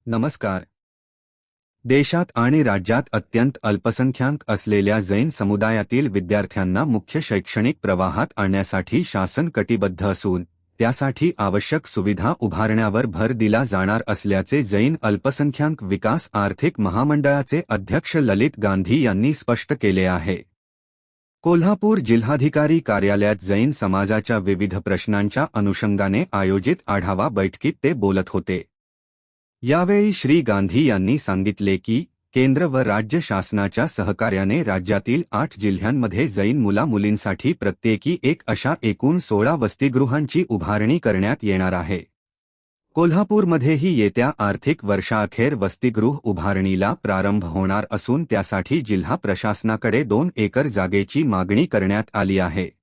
नमस्कार. देशात आणि राज्यात अत्यंत अल्पसंख्याक असलेल्या जैन समुदायातील विद्यार्थ्यांना मुख्य शैक्षणिक प्रवाहात आणण्यासाठी शासन कटिबद्ध असून त्यासाठी आवश्यक सुविधा उभारण्यावर भर दिला जाणार असल्याचे जैन अल्पसंख्याक विकास आर्थिक महामंडळाचे अध्यक्ष ललित गांधी यांनी स्पष्ट केले आहे. कोल्हापूर जिल्हाधिकारी कार्यालयात जैन समाजाच्या विविध प्रश्नांच्या अनुषंगाने आयोजित आढावा बैठकीत ते बोलत होते. यावेळी श्री गांधी यांनी सांगितले की केंद्र व राज्य शासनाच्या सहकार्याने राज्यातील 8 जिल्ह्यांमध्ये जैन मुला-मुलींसाठी प्रत्येकी एक अशा एकूण 16 वसतिगृहांची उभारणी करण्यात येणार आहे. कोल्हापूरमध्येही येत्या आर्थिक वर्षाअखेर वसतिगृह उभारणीला प्रारंभ होणार असून त्यासाठी जिल्हा प्रशासनाकडे 2 एकर जागेची मागणी करण्यात आली आहे.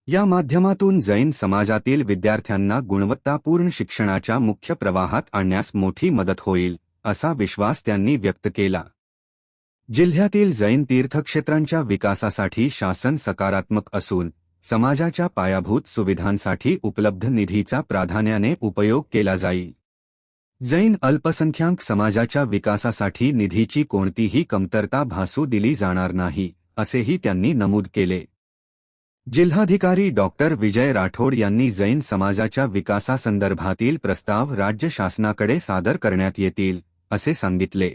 या माध्यमातून जैन समाजातील विद्यार्थ्यांना गुणवत्तापूर्ण शिक्षणाच्या मुख्य प्रवाहात आणण्यास मोठी मदत होईल, असा विश्वास त्यांनी व्यक्त केला. जिल्ह्यातील जैन तीर्थक्षेत्रांच्या विकासासाठी शासन सकारात्मक असून समाजाच्या पायाभूत सुविधांसाठी उपलब्ध निधीचा प्राधान्याने उपयोग केला जाईल. जैन अल्पसंख्याक समाजाच्या विकासासाठी निधीची कोणतीही कमतरता भासू दिली जाणार नाही, असेही त्यांनी नमूद केले. जिल्हाधिकारी डॉक्टर विजय राठोड यांनी जैन समाजाच्या विकासासंदर्भातील प्रस्ताव राज्य शासनाकडे सादर करण्यात येतील, असे सांगितले.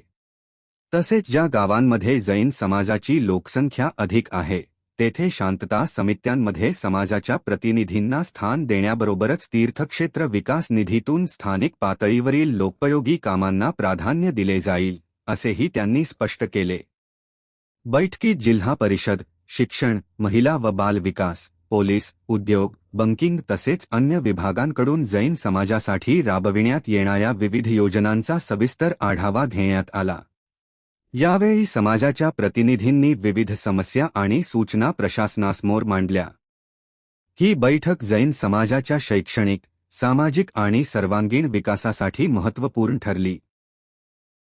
तसेच ज्या गावांमध्ये जैन समाजाची लोकसंख्या अधिक आहे तेथे शांतता समित्यांमध्ये समाजाच्या प्रतिनिधींना स्थान देण्याबरोबरच तीर्थक्षेत्र विकास निधीतून स्थानिक पातळीवरील लोकोपयोगी कामांना प्राधान्य दिले जाईल, असेही त्यांनी स्पष्ट केले. बैठकीत जिल्हा परिषद, शिक्षण, महिला व बाल विकास, पोलीस, उद्योग, बँकिंग तसेच अन्य विभागांकडून जैन समाजासाठी राबविण्यात येणाऱ्या विविध योजनांचा सविस्तर आढावा घेण्यात आला. यावेळी समाजाच्या प्रतिनिधींनी विविध समस्या आणि सूचना प्रशासनासमोर मांडल्या. ही बैठक जैन समाजाच्या शैक्षणिक, सामाजिक आणि सर्वांगीण विकासासाठी महत्त्वपूर्ण ठरली.